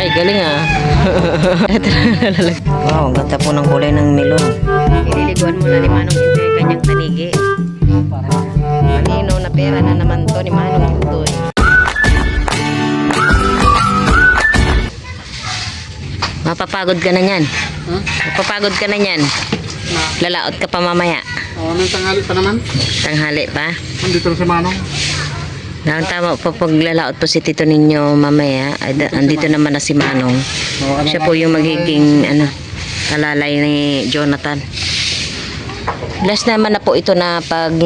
Ay, galing ah. Wow, ang ganda po ng kulay ng melon. Ililiguan muna ni Manong ito yung kanyang tanigi. Malinaw na pera na naman to ni Manong ito. Mapapagod ka na yan. Huh? Mapapagod ka na yan. Lalaot ka pa mamaya. May tanghali pa naman. Tanghali pa. Andito na si Manong. Ang tama po pag lalaot po si Tito ninyo mamaya. Andito naman na si Manong. Siya po yung magiging kalalay ni Jonathan. Last naman na po ito na pag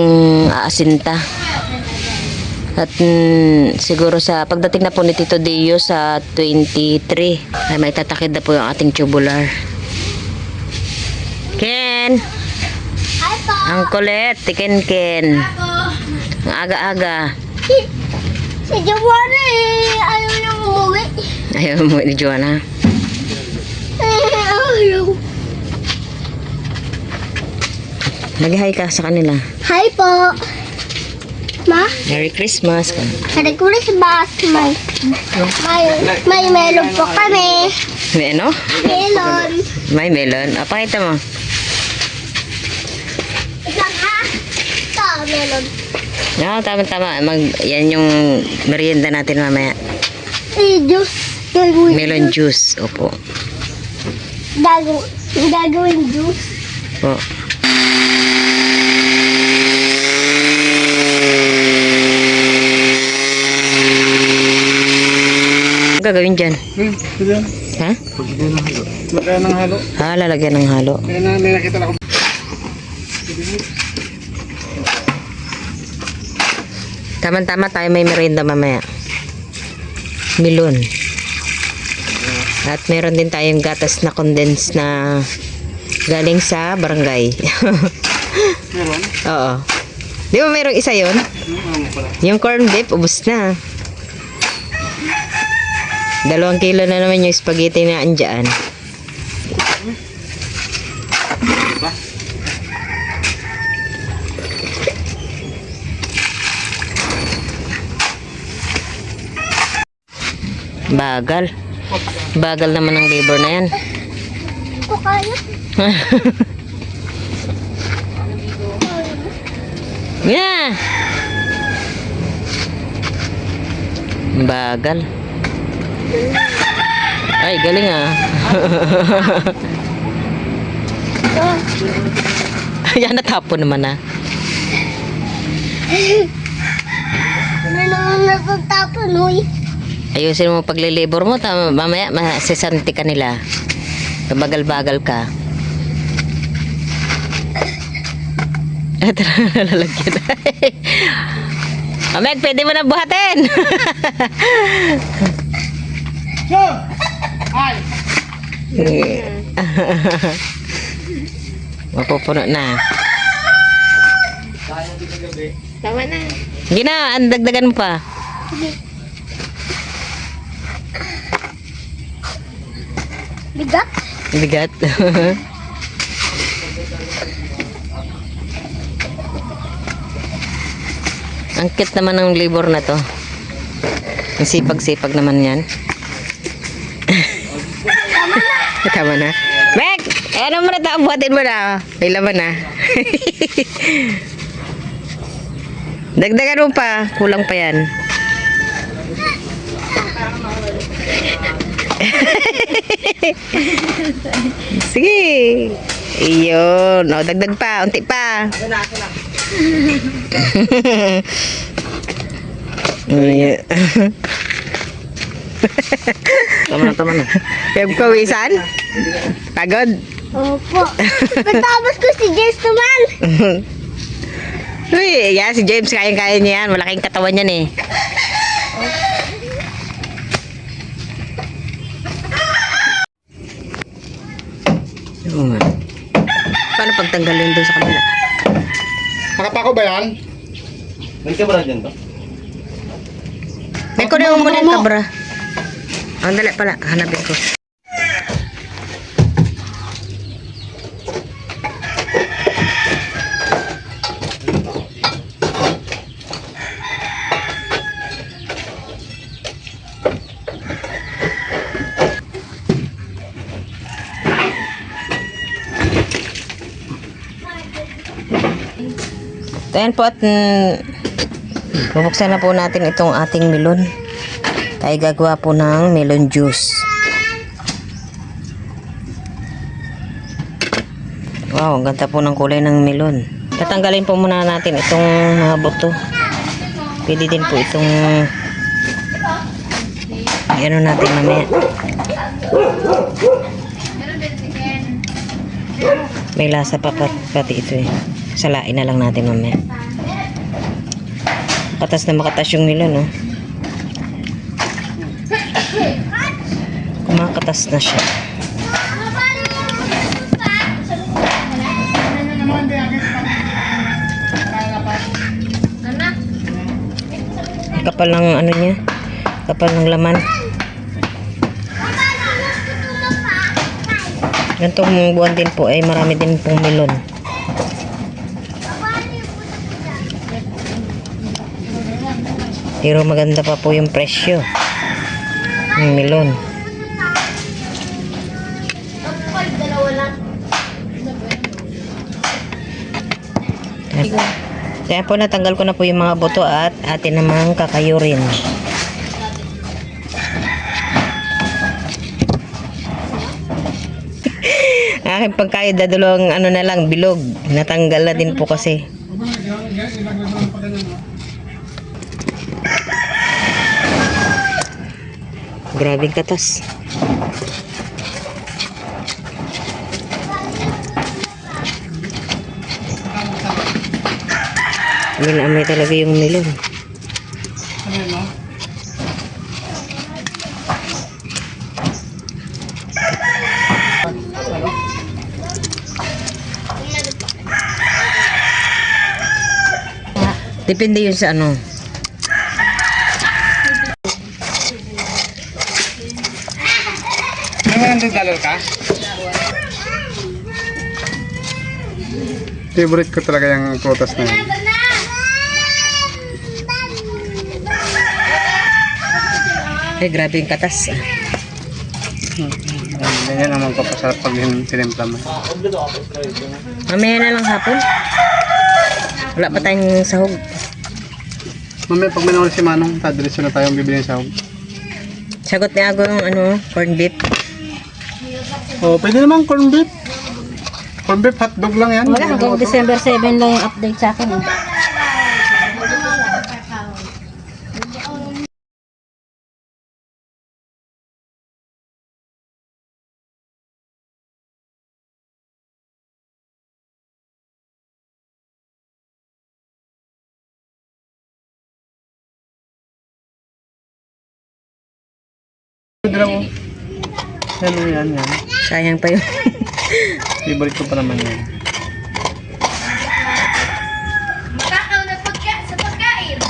aasinta. At siguro sa pagdating na po ni Tito Dio sa 23 ay may tatakid na po yung ating tubular. Ken! Ang kulit, si Ken. Ang aga-aga. Si Joanna ayaw na umuwi. Ayaw umuwi ni Joanna. Ayaw. Nag-hi ka sa kanila. Hi po. Ma? Merry Christmas. Merry Christmas. May melon po kami. May ano? Melon. May melon. Pakita mo. Isang ha? Ito, melon. No, tama-tama. Yan yung merienda natin mamaya. Juice. Melon juice. Opo. Gagawin juice. Opo. Ano gagawin dyan? Diyan. Ha? Lagyan ng halo. Lalagyan ng halo. May nakita na ako. Tama-tama tayo may merienda mamaya. Melon. At meron din tayong gatas na condensed na galing sa barangay. Meron? Oo. Di ba mayroong isa yun? Yung corned beef, ubos na. 2 kilo na naman yung spaghetti na andyan. Bagal. Bagal naman ang labor na yan. Ko kaya. Yeah. Bagal. Ay, galing ah. Ayan, natapon naman ah. Ano naman natatapon, huy? Ayusin mo paglilibor mo, mamaya masisanti ka nila. Bagal-bagal ka. Ito na nalalagyan. Meg, pwede mo na buhatin. Ay! Mapupuno na. Tama na. Gina, ang dagdagan mo pa. Bigat? Bigat. Ang cute naman ng labor na to. Ang sipag-sipag naman yan. Tama na. Meg! Ano mo na ito? Buhatin mo na. May laman na. Dagdagan mo pa. Kulang pa yan. Sige. Iyon. O, dagdag pa. Unti pa. Tama na. Kaya pawisan? Pagod? Opo. Patapos ko si James naman. Uy, yan, si James, kaya-kaya niya yan. Malaking katawan yan eh. Oo nga. Paano pagtanggalin doon sa kanila? Nakapako ba yan? May kabra dyan ba? May kunin mo muna yung kabra. Ang dali pala, hanapin ko. Ayan po at bubuksan na po natin itong ating melon. Tayo gagawa po ng melon juice. Wow, ang ganda po ng kulay ng melon. Tatanggalin po muna natin itong mga buto. Pwede din po itong ano natin mamaya. May lasa pa pati ito eh. Salain na lang natin mamaya. Katas na makatas yung melon, no? Kumakatas na siya. Kapal ng ano niya, kapal ng laman. Gantong buwan din po ay marami din pong melon. Pero maganda pa po yung presyo ng melon. Kaya po natanggal ko na po yung mga buto at atin namang kakayurin. Aking pagkayod na dalawang ano na lang, bilog. Natanggal na din po kasi. Grabing katas. Amoy talaga yung melon. Depende yun sa ano. May $100 ka? Favorite ko talaga yung prutas na yun. Ay, grabe yung katas. Ganyan ang magpapasarap pag tinimpla mo. Mamaya na lang hapon. Wala pa tayong sahog. Mamaya pag minawala si Manong, tadiretso na tayong bibili ng sahog. Sagot ni Ago yung ano, corn beef. Oh, pwede naman corn beef. Corn beef hotdog lang yan. Wala, hanggang December 7 lang yung update sa akin. Dalawa. Yan. Sayang pa yun. Favorite ko pa naman yan. Makakaw na sa pagkain.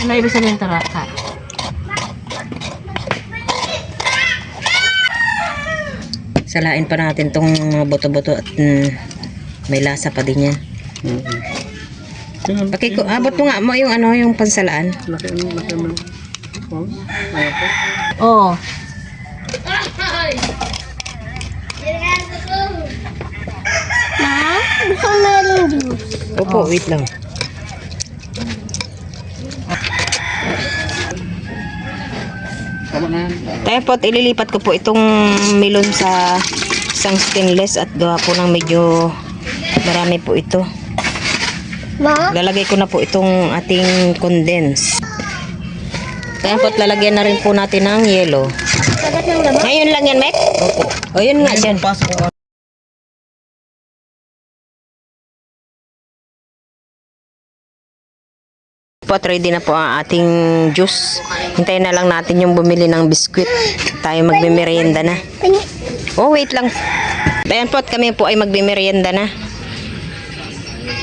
Ano ibig sabihin taraka? Salain pa natin tong mga boto-boto at may lasa pa din yan. Abot mo nga mo yung ano, yung pansalaan. Laki mo. Oh, ayaw ko. Oo. Ma, gusto meron juice. Opo, wait lang. Tama na yan. Kaya po, ililipat ko po itong melon sa isang stainless at gawa po ng medyo marami po ito. Ma? Lalagay ko na po itong ating condense. Kaya po, lalagyan na rin po natin ng yelo. Sagat ng laman? Ngayon lang yan, Mek? Opo. O, yun nga dyan. Po, ready na po ang ating juice. Hintayin na lang natin yung bumili ng biskwit. Tayo magmimerienda na. Oh, wait lang. Ayan po, at kami po ay magmimerienda na.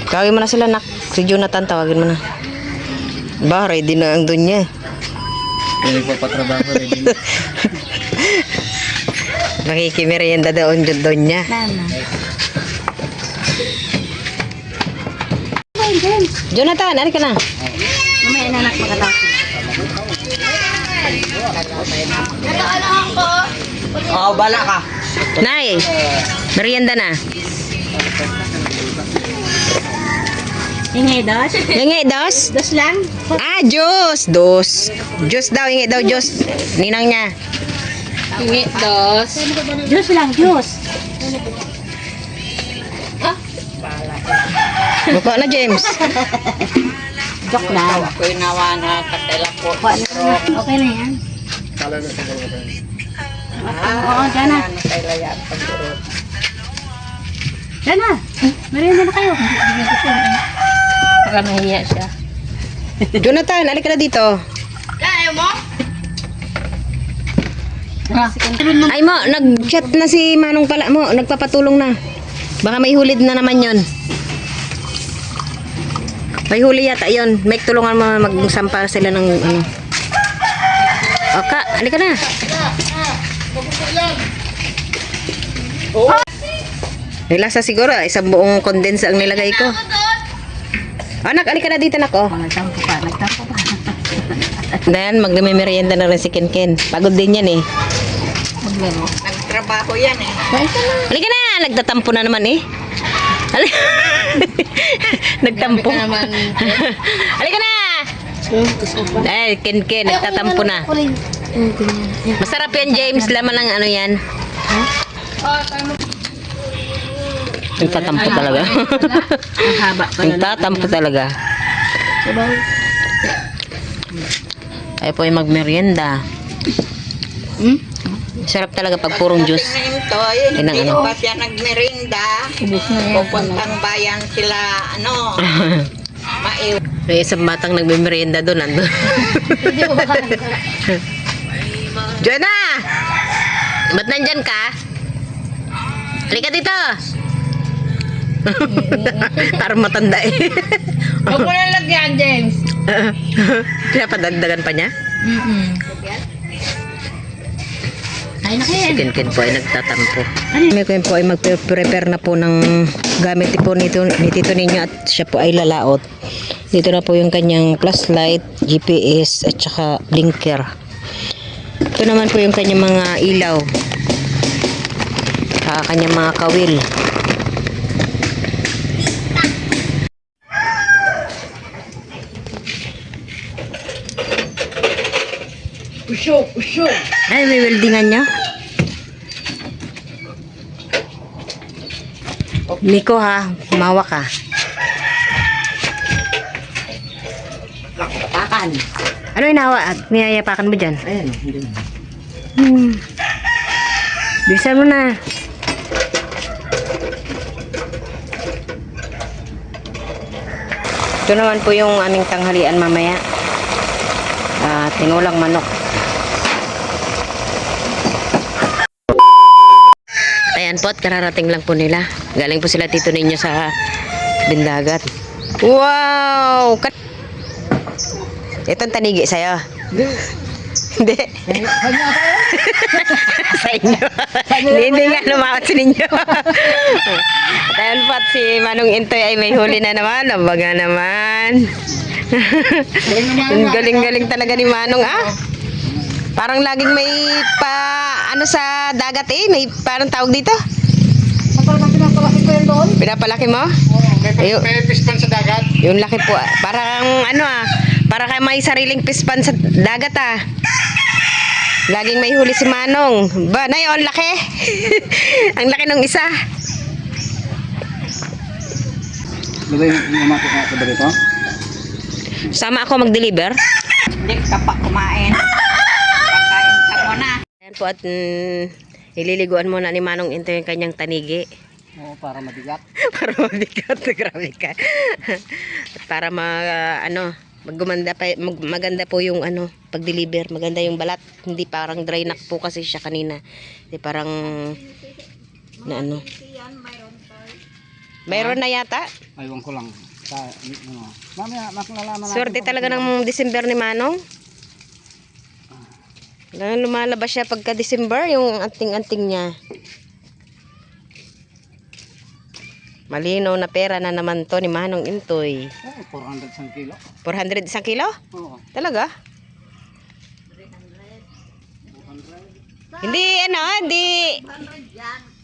Tawagin mo na sila, nak. Si Jonathan, tawagin mo na. Ba, ready na ang doon niya. Hindi ko patrabaho rin. Nakikimerienda doon niya. Mama. Jonathan, ano ka na? Mamaya na anak makatapos. Oo, bala ka. Nay, merienda na. Hingi dos? Hingi dos? Dos lang? Ah, juice. Dos. Juice daw, hingi daw juice. Ninang niya. Hingi dos. Juice lang, juice. Buko na, James. Joke lang. Ako'y nawa na katela po. Okay na yan. Kala na sa mga kayo. Oo, dyan na. Kailaya pagduro. Dyan na. Merienda na kayo. Para nahiya siya. Jonathan, alika na dito. Ay mo, nag-chat na si Manong pala mo. Nagpapatulong na. Baka may hulid na naman yon. May huli yata yon. May tulungan mo magsampa sila ng ano. Oka, alika na. May lasa siguro. Isang buong condense ang nilagay ko. Anak, alika na dito, anak. Oh. Nagtampo pa. Dayan, magmimerienda na rin si Ken. Pagod din yan eh. Nagtrabaho yan eh. Halika na! Nagtatampo na naman eh. Nagtampo. Halika na! Ay, Ken, nagtatampo na. Masarap yan, James. Laman ng ano yan. Nagtatampo talaga. Ang haba pa. Nagtatampo talaga. Tayo po ay magmerienda. Sarap talaga pag purong juice. Ito, Yan ang hindi ano. pa siya nagmerinda. Pupuntang bayan sila, maiw. May isang batang nagmimerienda doon. Nandun. Joanna! Ba't nandyan ka? Halika dito! Parang matanda eh. Huwag mo na lagyan, James. Pinapadagdagan pa niya? Ay, na kayo. Si Ken po ay nagtatampo. Kami ko po ay mag-prepare na po ng gamit po ni Tito ninyo at siya po ay lalaot. Dito na po yung kanyang flashlight, GPS at saka blinker. Ito naman po yung kanyang mga ilaw. Kanyang mga kawil. Usyo. Ay, may weldingan niya. Nico ha, mawa ka. Takan. Ano inawa at niyayapakan mo dyan? Ayan, Bilisan mo na. Ito naman po yung aming tanghalian mamaya. Tinulang manok. Ayan po at kararating lang po nila. Galing po sila Tito ninyo sa Bindagat. Wow! Itong tanigi sa'yo. Hindi. Sa inyo. Hindi nga lumawat sa ninyo. At ayun po at si Manong Intoy ay may huli na naman. Abaga naman. Ang galing-galing talaga ni Manong Parang laging may ano sa dagat eh. May parang tawag dito. Pinapalaki ko yun doon. Pinapalaki mo? Ayun. May pispan sa dagat. Yung laki po. Parang para kay may sariling pispan sa dagat Laging may huli si Manong. Ba, na yun, laki. Ang laki ng isa. Lagay yung mga sa dito. Sama ako mag-deliver. Hindi ka pa kumain. Kakain ka muna. Ayan po at ililiguan muna ni Manong Intoy yung kanyang tanigi. Oo, para mabigat. Para mabigat. Grabe ka. At para maganda po yung pag-deliver. Maganda yung balat. Hindi parang dry neck po kasi siya kanina. Hindi parang mayroon na yata. Aywan ko lang. Mamaya, maklalaman natin. Swerte talaga ng December ni Manong. Lumalabas siya pagka December, yung anting-anting niya. Malinaw na pera na naman to ni Manong Intoy. 400 isang kilo. 400 isang kilo? Oo. Talaga?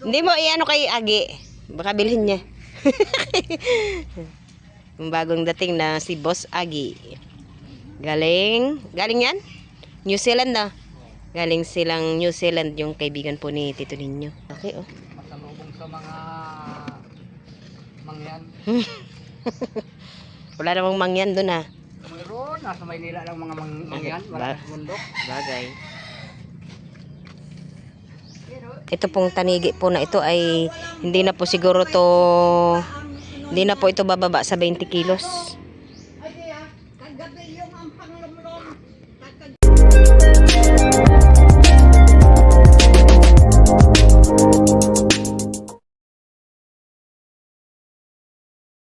Hindi mo iano kay Agi. Baka bilhin niya. Yung bagong dating na si Boss Agi. Galing yan? New Zealand na. Galing silang New Zealand yung kaibigan po ni Tito Ninyo. Okay, oh. Masalubong sa mga mangyan. Wala namang mangyan doon ah. Mayroon, nasa Maynila lang mga mangyan. Wala sa bundok. Bagay. Ito pong tanigi po na ito ay hindi na po siguro to, hindi na po ito bababa sa 20 kilos.